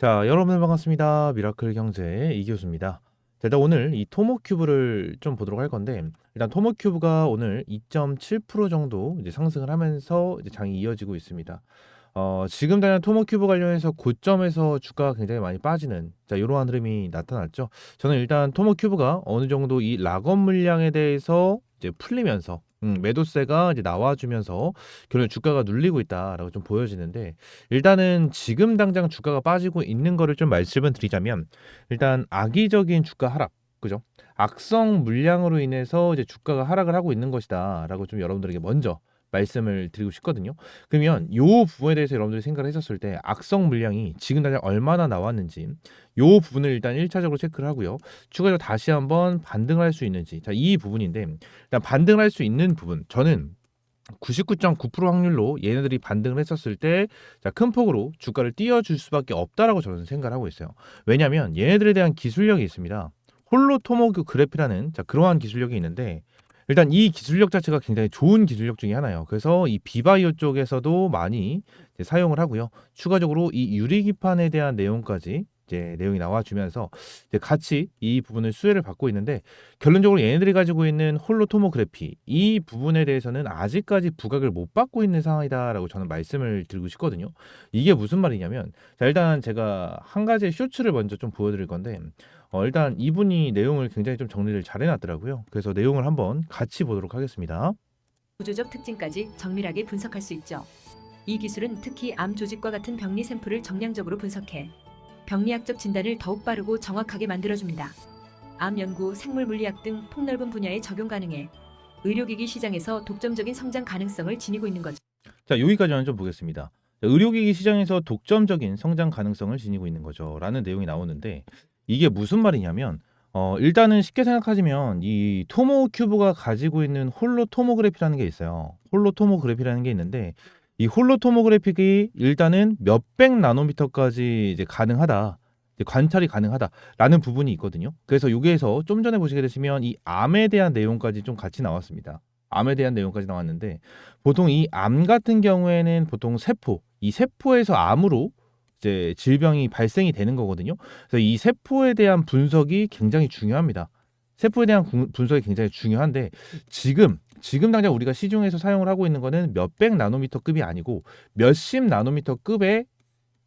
자, 여러분 반갑습니다. 미라클 경제 이교수입니다. 자, 일단 오늘 이 토모큐브를 좀 보도록 할 건데, 일단 토모큐브가 오늘 2.7% 정도 이제 상승을 하면서 이제 장이 이어지고 있습니다. 지금 당장 토모큐브 관련해서 고점에서 주가가 굉장히 많이 빠지는 자, 이러한 흐름이 나타났죠. 저는 일단 토모큐브가 어느 정도 이 락업 물량에 대해서 이제 풀리면서 매도세가 이제 나와주면서 결국 주가가 눌리고 있다라고 좀 보여지는데, 일단은 지금 당장 주가가 빠지고 있는 거를 좀 말씀을 드리자면, 일단 악의적인 주가 하락, 그죠? 악성 물량으로 인해서 이제 주가가 하락을 하고 있는 것이다라고 좀 여러분들에게 먼저 말씀을 드리고 싶거든요. 그러면 요 부분에 대해서 여러분들이 생각을 했었을 때 악성 물량이 지금 당장 얼마나 나왔는지 요 부분을 일단 1차적으로 체크를 하고요. 추가적으로 다시 한번 반등을 할 수 있는지, 자, 이 부분인데, 일단 반등을 할 수 있는 부분, 저는 99.9% 확률로 얘네들이 반등을 했었을 때, 자, 큰 폭으로 주가를 띄워줄 수밖에 없다라고 저는 생각을 하고 있어요. 왜냐하면 얘네들에 대한 기술력이 있습니다. 홀로 토모그 그래프라는, 자, 그러한 기술력이 있는데, 일단 이 기술력 자체가 굉장히 좋은 기술력 중에 하나예요. 그래서 이 비바이오 쪽에서도 많이 이제 사용을 하고요. 추가적으로 이 유리기판에 대한 내용까지 이제 내용이 나와주면서 이제 같이 이 부분을 수혜를 받고 있는데, 결론적으로 얘네들이 가지고 있는 홀로토모그래피 이 부분에 대해서는 아직까지 부각을 못 받고 있는 상황이다라고 저는 말씀을 드리고 싶거든요. 이게 무슨 말이냐면, 자, 일단 제가 한 가지 쇼츠를 먼저 좀 보여드릴 건데, 일단 이분이 내용을 굉장히 좀 정리를 잘 해놨더라고요. 그래서 내용을 한번 같이 보도록 하겠습니다. 구조적 특징까지 정밀하게 분석할 수 있죠. 이 기술은 특히 암 조직과 같은 병리 샘플을 정량적으로 분석해 병리학적 진단을 더욱 빠르고 정확하게 만들어줍니다. 암 연구, 생물 물리학 등 폭넓은 분야에 적용 가능해 의료기기 시장에서 독점적인 성장 가능성을 지니고 있는 거죠. 자, 여기까지만 좀 보겠습니다. 자, 의료기기 시장에서 독점적인 성장 가능성을 지니고 있는 거죠. 라는 내용이 나오는데, 이게 무슨 말이냐면, 일단은 쉽게 생각하시면 이 토모큐브가 가지고 있는 홀로토모그래피라는 게 있어요. 홀로토모그래피라는 게 있는데, 이 홀로토모그래픽이 일단은 몇백 나노미터까지 이제 가능하다. 이제 관찰이 가능하다라는 부분이 있거든요. 그래서 여기에서 좀 전에 보시게 되시면 이 암에 대한 내용까지 좀 같이 나왔습니다. 암에 대한 내용까지 나왔는데, 보통 이 암 같은 경우에는 보통 세포, 이 세포에서 암으로 이제 질병이 발생이 되는 거거든요. 그래서 이 세포에 대한 분석이 굉장히 중요합니다. 세포에 대한 분석이 굉장히 중요한데, 지금 당장 우리가 시중에서 사용을 하고 있는 거는 몇백 나노미터 급이 아니고 몇십 나노미터 급의,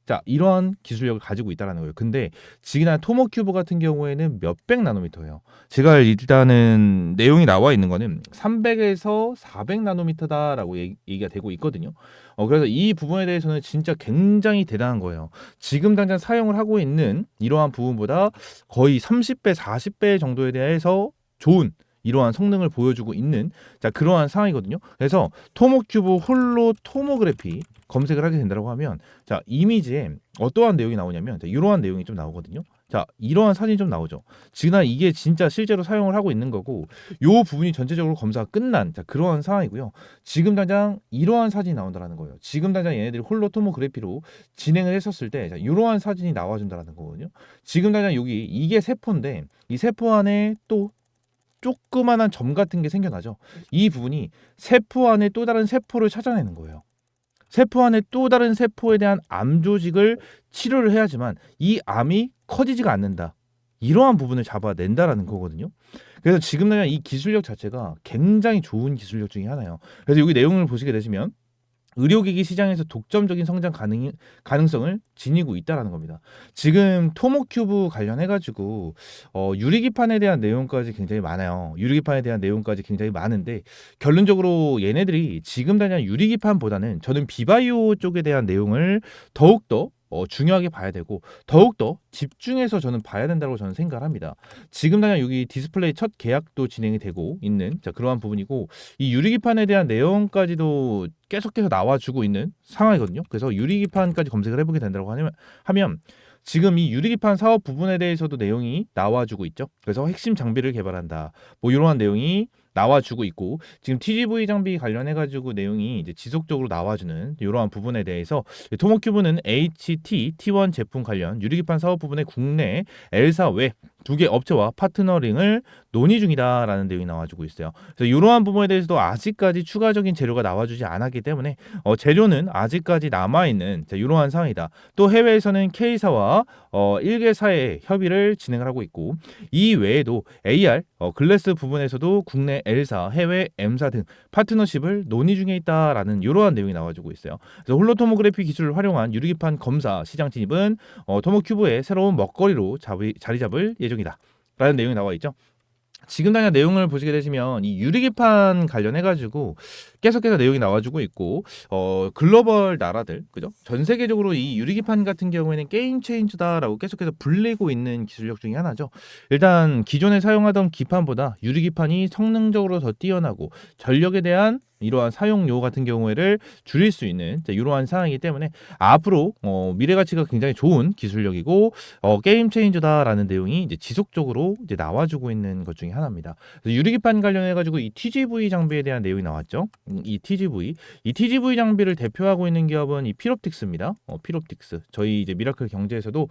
자, 이러한 기술력을 가지고 있다는 거예요. 근데 지금 토모큐브 같은 경우에는 몇백 나노미터예요. 제가 일단은 내용이 나와 있는 거는 300에서 400 나노미터다라고 얘기가 되고 있거든요. 그래서 이 부분에 대해서는 진짜 굉장히 대단한 거예요. 지금 당장 사용을 하고 있는 이러한 부분보다 거의 30배, 40배 정도에 대해서 좋은 이러한 성능을 보여주고 있는, 자, 그러한 상황이거든요. 그래서 토모큐브 홀로 토모그래피 검색을 하게 된다고 하면, 자, 이미지에 어떠한 내용이 나오냐면, 자, 이러한 내용이 좀 나오거든요. 자, 이러한 사진이 좀 나오죠. 지금 이게 진짜 실제로 사용을 하고 있는 거고, 요 부분이 전체적으로 검사가 끝난, 자, 그러한 상황이고요. 지금 당장 이러한 사진이 나온다는 거예요. 지금 당장 얘네들이 홀로 토모그래피로 진행을 했었을 때, 자, 이러한 사진이 나와준다는 거거든요. 지금 당장 여기 이게 세포인데, 이 세포 안에 또 조그만한 점 같은 게 생겨나죠. 이 부분이 세포 안에 또 다른 세포를 찾아내는 거예요. 세포 안에 또 다른 세포에 대한 암 조직을 치료를 해야지만 이 암이 커지지가 않는다. 이러한 부분을 잡아낸다라는 거거든요. 그래서 지금 이 기술력 자체가 굉장히 좋은 기술력 중에 하나예요. 그래서 여기 내용을 보시게 되시면 의료기기 시장에서 독점적인 성장 가능성을 지니고 있다라는 겁니다. 지금 토모큐브 관련해가지고 유리기판에 대한 내용까지 굉장히 많아요. 유리기판에 대한 내용까지 굉장히 많은데, 결론적으로 얘네들이 지금 당장 유리기판보다는 저는 비바이오 쪽에 대한 내용을 더욱더 중요하게 봐야 되고, 더욱더 집중해서 저는 봐야 된다고 저는 생각을 합니다. 지금 당장 여기 디스플레이 첫 계약도 진행이 되고 있는, 자, 그러한 부분이고, 이 유리기판에 대한 내용까지도 계속해서 나와주고 있는 상황이거든요. 그래서 유리기판까지 검색을 해보게 된다고 하면 지금 이 유리기판 사업 부분에 대해서도 내용이 나와주고 있죠. 그래서 핵심 장비를 개발한다, 뭐 이러한 내용이 나와주고 있고, 지금 TGV 장비 관련해가지고 내용이 이제 지속적으로 나와주는 이러한 부분에 대해서 토모큐브는 HT, T1 제품 관련 유리기판 사업 부분의 국내 L사 외 두 개 업체와 파트너링을 논의 중이다라는 내용이 나와주고 있어요. 그래서 이러한 부분에 대해서도 아직까지 추가적인 재료가 나와주지 않았기 때문에 재료는 아직까지 남아있는 이러한 상황이다. 또 해외에서는 K사와 1개사의 협의를 진행을 하고 있고, 이 외에도 AR, 글래스 부분에서도 국내 L사, 해외 M사 등 파트너십을 논의 중에 있다라는 이러한 내용이 나와주고 있어요. 그래서 홀로토모그래피 기술을 활용한 유리기판 검사 시장 진입은 토모큐브의 새로운 먹거리로 자리 잡을 예정이다 라는 내용이 나와 있죠. 지금 당장 내용을 보시게 되시면 이 유리기판 관련해가지고 계속해서 내용이 나와주고 있고, 글로벌 나라들, 그죠? 전 세계적으로 이 유리기판 같은 경우에는 게임 체인저다라고 계속해서 불리고 있는 기술력 중에 하나죠. 일단 기존에 사용하던 기판보다 유리기판이 성능적으로 더 뛰어나고 전력에 대한 이러한 사용료 같은 경우에를 줄일 수 있는 이러한 상황이기 때문에 앞으로 미래 가치가 굉장히 좋은 기술력이고 게임 체인저다라는 내용이 이제 지속적으로 이제 나와주고 있는 것 중에 하나입니다. 그래서 유리기판 관련해 가지고 이 TGV 장비에 대한 내용이 나왔죠. 이 TGV 장비를 대표하고 있는 기업은 이 필옵틱스입니다. 필옵틱스. 저희 이제 미라클 경제에서도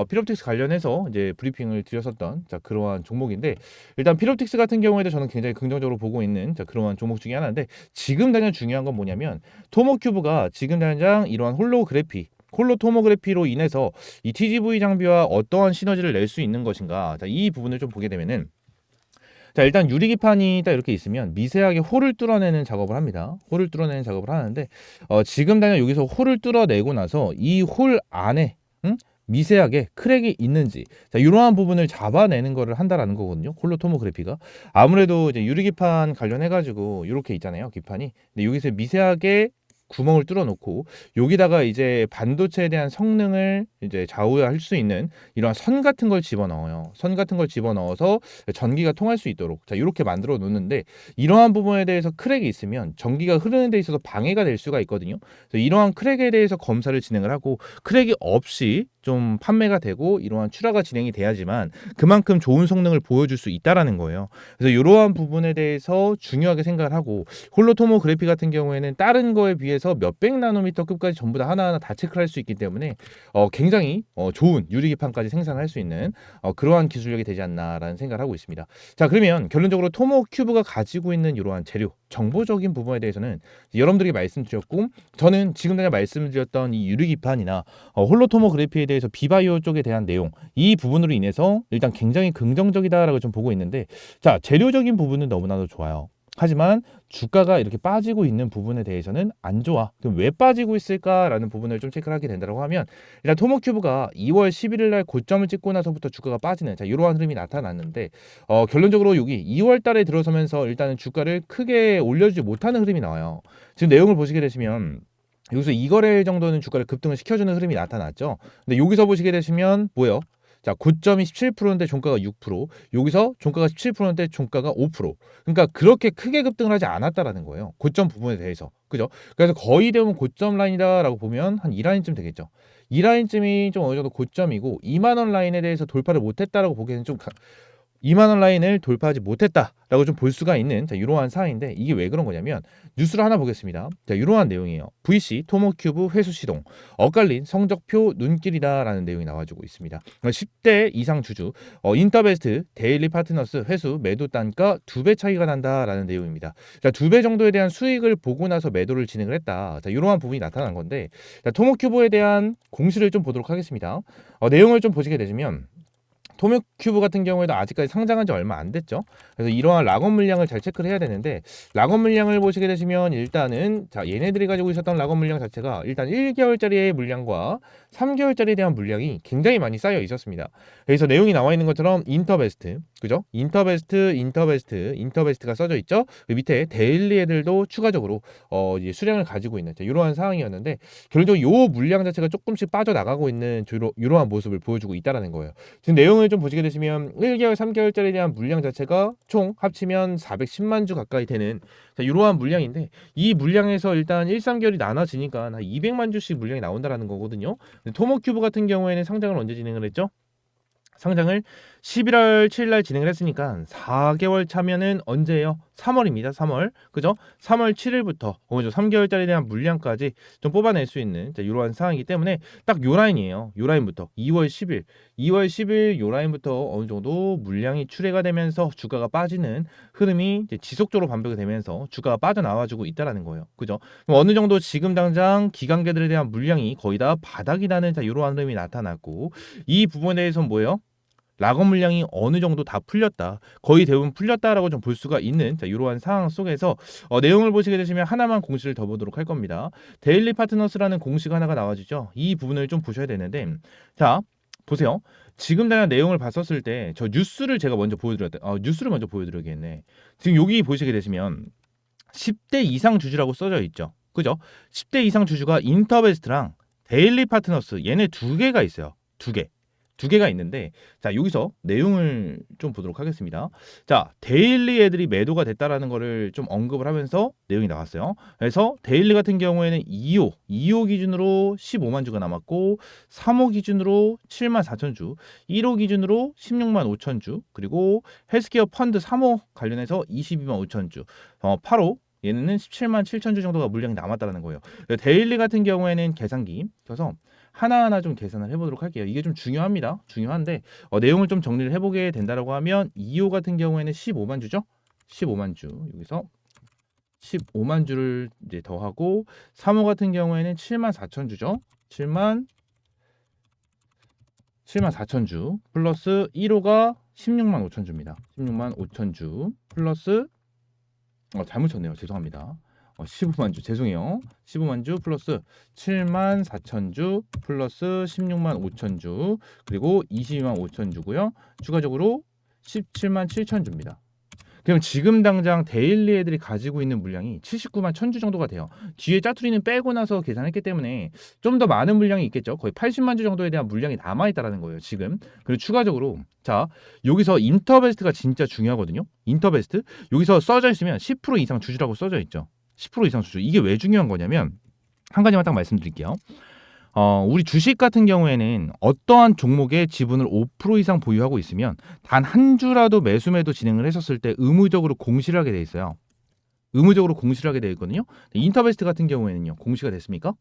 필옵틱스 관련해서 이제 브리핑을 드렸었던 그러한 종목인데, 일단 필옵틱스 같은 경우에도 저는 굉장히 긍정적으로 보고 있는 그러한 종목 중에 하나인데, 지금 당장 중요한 건 뭐냐면 토모큐브가 지금 당장 이러한 홀로토모그래피로 인해서 이 TGV 장비와 어떠한 시너지를 낼 수 있는 것인가. 이 부분을 좀 보게 되면은, 일단 유리기판이 딱 이렇게 있으면 미세하게 홀을 뚫어내는 작업을 합니다. 홀을 뚫어내는 작업을 하는데 지금 당장 여기서 홀을 뚫어내고 나서 이 홀 안에 미세하게 크랙이 있는지 이러한 부분을 잡아내는 거를 한다라는 거거든요. 홀로토모그래피가 아무래도 이제 유리기판 관련해가지고 이렇게 있잖아요, 기판이. 근데 여기서 미세하게 구멍을 뚫어놓고 여기다가 이제 반도체에 대한 성능을 이제 좌우할 수 있는 이런 선 같은 걸 집어넣어요. 선 같은 걸 집어넣어서 전기가 통할 수 있도록 이렇게 만들어 놓는데, 이러한 부분에 대해서 크랙이 있으면 전기가 흐르는 데 있어서 방해가 될 수가 있거든요. 그래서 이러한 크랙에 대해서 검사를 진행을 하고, 크랙이 없이 좀 판매가 되고 이러한 출하가 진행이 돼야지만 그만큼 좋은 성능을 보여줄 수 있다라는 거예요. 그래서 이러한 부분에 대해서 중요하게 생각을 하고, 홀로토모그래피 같은 경우에는 다른 거에 비해서 몇백 나노미터급까지 전부 다 하나하나 다 체크를 할 수 있기 때문에 굉장히 좋은 유리기판까지 생산할 수 있는 그러한 기술력이 되지 않나라는 생각을 하고 있습니다. 자, 그러면 결론적으로 토모큐브가 가지고 있는 이러한 재료, 정보적인 부분에 대해서는 여러분들에게 말씀드렸고, 저는 지금 내가 말씀드렸던 이 유리기판이나 홀로토모그래피에 대해서 비바이오 쪽에 대한 내용, 이 부분으로 인해서 일단 굉장히 긍정적이다라고 좀 보고 있는데, 자, 재료적인 부분은 너무나도 좋아요. 하지만 주가가 이렇게 빠지고 있는 부분에 대해서는 안 좋아. 그럼 왜 빠지고 있을까라는 부분을 좀 체크를 하게 된다고 하면, 일단 토모큐브가 2월 11일 날 고점을 찍고 나서부터 주가가 빠지는 이러한 흐름이 나타났는데, 결론적으로 여기 2월 달에 들어서면서 일단은 주가를 크게 올려주지 못하는 흐름이 나와요. 지금 내용을 보시게 되시면 여기서 2거래일 정도는 주가를 급등을 시켜주는 흐름이 나타났죠. 근데 여기서 보시게 되시면 뭐예요? 자, 고점이 17%인데 종가가 6%, 여기서 종가가 17%인데 종가가 5%. 그러니까 그렇게 크게 급등을 하지 않았다라는 거예요. 고점 부분에 대해서. 그죠? 그래서 거의 대부분 고점 라인이다라고 보면 한 이 라인쯤 되겠죠. 이 라인쯤이 좀 어느 정도 고점이고, 2만 원 라인에 대해서 돌파를 못했다라고 보기에는 좀 2만 원 라인을 돌파하지 못했다라고 좀 볼 수가 있는 이러한 사항인데, 이게 왜 그런 거냐면 뉴스를 하나 보겠습니다. 이러한 내용이에요. VC 토모큐브 회수 시동, 엇갈린 성적표 눈길이다라는 내용이 나와주고 있습니다. 10대 이상 주주 인터베스트 데일리 파트너스 회수 매도 단가 2배 차이가 난다라는 내용입니다. 2배 정도에 대한 수익을 보고 나서 매도를 진행을 했다. 이러한 부분이 나타난 건데, 토모큐브에 대한 공시를 좀 보도록 하겠습니다. 내용을 좀 보시게 되시면, 토모큐브 같은 경우에도 아직까지 상장한 지 얼마 안 됐죠. 그래서 이러한 락업 물량을 잘 체크를 해야 되는데, 락업 물량을 보시게 되시면 일단은 얘네들이 가지고 있었던 락업 물량 자체가 일단 1개월짜리의 물량과 3개월짜리에 대한 물량이 굉장히 많이 쌓여 있었습니다. 그래서 내용이 나와 있는 것처럼 인터베스트, 그죠? 인터베스트가 써져 있죠. 그 밑에 데일리 애들도 추가적으로 이제 수량을 가지고 있는 이러한 상황이었는데, 결국적으로 요 물량 자체가 조금씩 빠져나가고 있는 이러한 모습을 보여주고 있다라는 거예요. 지금 내용을 좀 보시게 되시면 1개월, 3개월짜리에 대한 물량 자체가 총 합치면 410만 주 가까이 되는 이러한 물량인데, 이 물량에서 일단 1, 3개월이 나눠지니까 한 200만 주씩 물량이 나온다라는 거거든요. 토모큐브 같은 경우에는 상장을 언제 진행을 했죠? 상장을 11월 7일 날 진행을 했으니까 4개월 차면은 언제예요? 3월입니다. 3월. 그죠? 3월 7일부터 3개월짜리에 대한 물량까지 좀 뽑아낼 수 있는 이러한 상황이기 때문에 딱 요 라인이에요. 요 라인부터 2월 10일. 2월 10일 요 라인부터 어느 정도 물량이 출회가 되면서 주가가 빠지는 흐름이 이제 지속적으로 반복이 되면서 주가가 빠져나와주고 있다라는 거예요. 그죠? 그럼 어느 정도 지금 당장 기관계들에 대한 물량이 거의 다 바닥이 나는 이러한 흐름이 나타났고 이 부분에 대해서는 뭐예요? 락업 물량이 어느 정도 다 풀렸다. 거의 대부분 풀렸다라고 좀 볼 수가 있는 이러한 상황 속에서 내용을 보시게 되시면 하나만 공시를 더 보도록 할 겁니다. 데일리 파트너스라는 공시가 하나가 나와주죠. 이 부분을 좀 보셔야 되는데 자 보세요. 지금 당장 내용을 봤었을 때 저 뉴스를 제가 먼저 보여드렸다. 뉴스를 먼저 보여드려야겠네. 지금 여기 보시게 되시면 10대 이상 주주라고 써져 있죠. 그죠? 10대 이상 주주가 인터베스트랑 데일리 파트너스 얘네 두 개가 있어요. 두 개가 있는데 자 여기서 내용을 좀 보도록 하겠습니다. 자 데일리 애들이 매도가 됐다라는 거를 좀 언급을 하면서 내용이 나왔어요. 그래서 데일리 같은 경우에는 2호 기준으로 15만 주가 남았고 3호 기준으로 7만 4천 주, 1호 기준으로 16만 5천 주, 그리고 헬스케어 펀드 3호 관련해서 22만 5천 주, 8호 얘네는 17만 7천 주 정도가 물량이 남았다라는 거예요. 데일리 같은 경우에는 계산기 켜서 하나하나 좀 계산을 해보도록 할게요. 이게 좀 중요합니다. 중요한데 내용을 좀 정리를 해보게 된다라고 하면 2호 같은 경우에는 15만 주죠. 15만 주 여기서 15만 주를 이제 더하고 3호 같은 경우에는 7만 4천 주죠. 7만 4천 주 플러스 1호가 16만 5천 주입니다. 16만 5천 주 플러스 잘못 쳤네요. 죄송합니다. 15만 주 죄송해요. 15만 주 플러스 7만 4천 주 플러스 16만 5천 주 그리고 22만 5천 주고요. 추가적으로 17만 7천 주입니다. 그럼 지금 당장 데일리 애들이 가지고 있는 물량이 79만 1천 주 정도가 돼요. 뒤에 짜투리는 빼고 나서 계산했기 때문에 좀 더 많은 물량이 있겠죠. 거의 80만 주 정도에 대한 물량이 남아있다는 거예요. 지금. 그리고 추가적으로 자 여기서 인터베스트가 진짜 중요하거든요. 인터베스트 여기서 써져 있으면 10% 이상 주주라고 써져 있죠. 10% 이상 주주. 이게 왜 중요한 거냐면 한 가지만 딱 말씀드릴게요. 우리 주식 같은 경우에는 어떠한 종목의 지분을 5% 이상 보유하고 있으면 단 한 주라도 매수 매도 진행을 했었을 때 의무적으로 공시를 하게 돼 있어요. 의무적으로 공시를 하게 돼 있거든요. 인터베스트 같은 경우에는요. 공시가 됐습니까?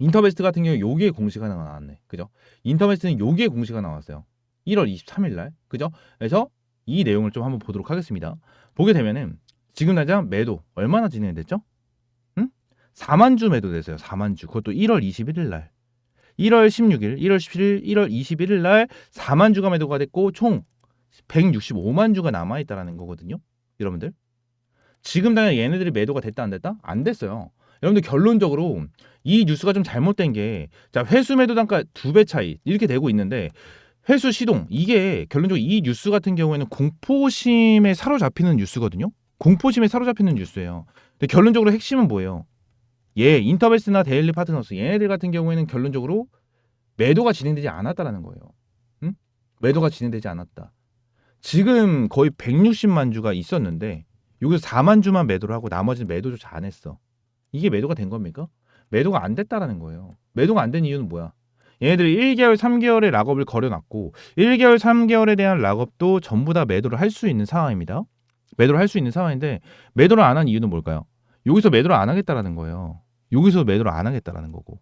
인터베스트 같은 경우에 요게 공시가 나왔네. 그죠? 인터베스트는 요게 공시가 나왔어요. 1월 23일 날. 그죠? 그래서 이 내용을 좀 한번 보도록 하겠습니다. 보게 되면은 지금 당장 매도 얼마나 진행됐죠? 4만 주 매도됐어요. 4만 주. 그것도 1월 21일 날. 1월 16일, 1월 17일, 1월 21일 날 4만 주가 매도가 됐고 총 165만 주가 남아 있다라는 거거든요. 여러분들. 지금 당장 얘네들이 매도가 됐다 안 됐다? 안 됐어요. 여러분들 결론적으로 이 뉴스가 좀 잘못된 게 자, 회수 매도 단가 2배 차이 이렇게 되고 있는데 회수 시동 이게 결론적으로 이 뉴스 같은 경우에는 공포심에 사로잡히는 뉴스거든요. 공포심에 사로잡히는 뉴스예요. 근데 결론적으로 핵심은 뭐예요? 인터베스트나 데일리 파트너스 얘네들 같은 경우에는 결론적으로 매도가 진행되지 않았다라는 거예요. 응? 매도가 진행되지 않았다. 지금 거의 160만 주가 있었는데 여기서 4만 주만 매도를 하고 나머지는 매도조차 안 했어. 이게 매도가 된 겁니까? 매도가 안 됐다라는 거예요. 매도가 안 된 이유는 뭐야? 얘네들이 1개월, 3개월의 락업을 걸어놨고 1개월, 3개월에 대한 락업도 전부 다 매도를 할 수 있는 상황입니다. 매도를 할 수 있는 상황인데 매도를 안 한 이유는 뭘까요? 여기서 매도를 안 하겠다라는 거예요. 여기서 매도를 안 하겠다라는 거고.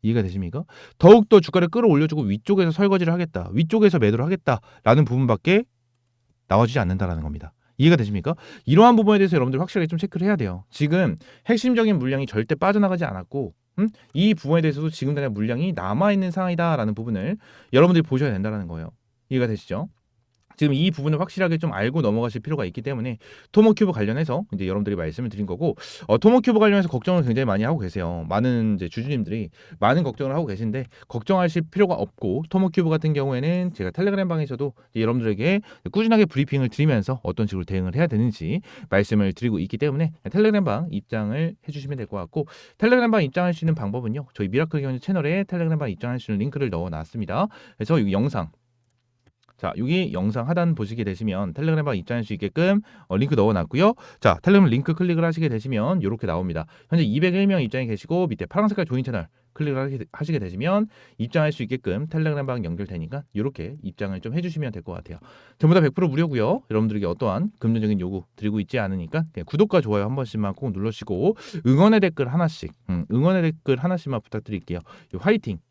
이해가 되십니까? 더욱더 주가를 끌어올려주고 위쪽에서 설거지를 하겠다. 위쪽에서 매도를 하겠다라는 부분밖에 나와주지 않는다라는 겁니다. 이해가 되십니까? 이러한 부분에 대해서 여러분들 확실하게 좀 체크를 해야 돼요. 지금 핵심적인 물량이 절대 빠져나가지 않았고 이 부분에 대해서도 지금 당장 물량이 남아있는 상황이다라는 부분을 여러분들이 보셔야 된다는 거예요. 이해가 되시죠? 지금 이 부분을 확실하게 좀 알고 넘어가실 필요가 있기 때문에 토모큐브 관련해서 이제 여러분들이 말씀을 드린 거고 토모큐브 관련해서 걱정을 굉장히 많이 하고 계세요. 많은 이제 주주님들이 많은 걱정을 하고 계신데 걱정하실 필요가 없고 토모큐브 같은 경우에는 제가 텔레그램 방에서도 여러분들에게 꾸준하게 브리핑을 드리면서 어떤 식으로 대응을 해야 되는지 말씀을 드리고 있기 때문에 텔레그램 방 입장을 해주시면 될 것 같고 텔레그램 방 입장할 수 있는 방법은요. 저희 미라클 경제 채널에 텔레그램 방 입장할 수 있는 링크를 넣어놨습니다. 그래서 이 영상 자, 여기 영상 하단 보시게 되시면 텔레그램 방 입장할 수 있게끔 링크 넣어놨고요. 자, 텔레그램 링크 클릭을 하시게 되시면 이렇게 나옵니다. 현재 201명 입장에 계시고 밑에 파란색깔 조인 채널 클릭을 하시게 되시면 입장할 수 있게끔 텔레그램방 연결되니까 이렇게 입장을 좀 해주시면 될 것 같아요. 전부 다 100% 무료고요. 여러분들에게 어떠한 금전적인 요구 드리고 있지 않으니까 그냥 구독과 좋아요 한 번씩만 꼭 눌러주시고 응원의 댓글 하나씩, 응원의 댓글 하나씩만 부탁드릴게요.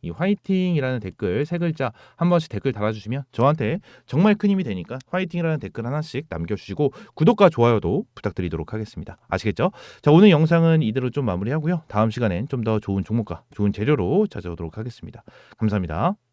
이 화이팅이라는 댓글 3글자 한 번씩 댓글 달아주시면 저한테 정말 큰 힘이 되니까 화이팅이라는 댓글 하나씩 남겨주시고 구독과 좋아요도 부탁드리도록 하겠습니다. 아시겠죠? 자, 오늘 영상은 이대로 좀 마무리하고요. 다음 시간엔 좀 더 좋은 종목과 좋은 재료로 찾아오도록 하겠습니다. 감사합니다.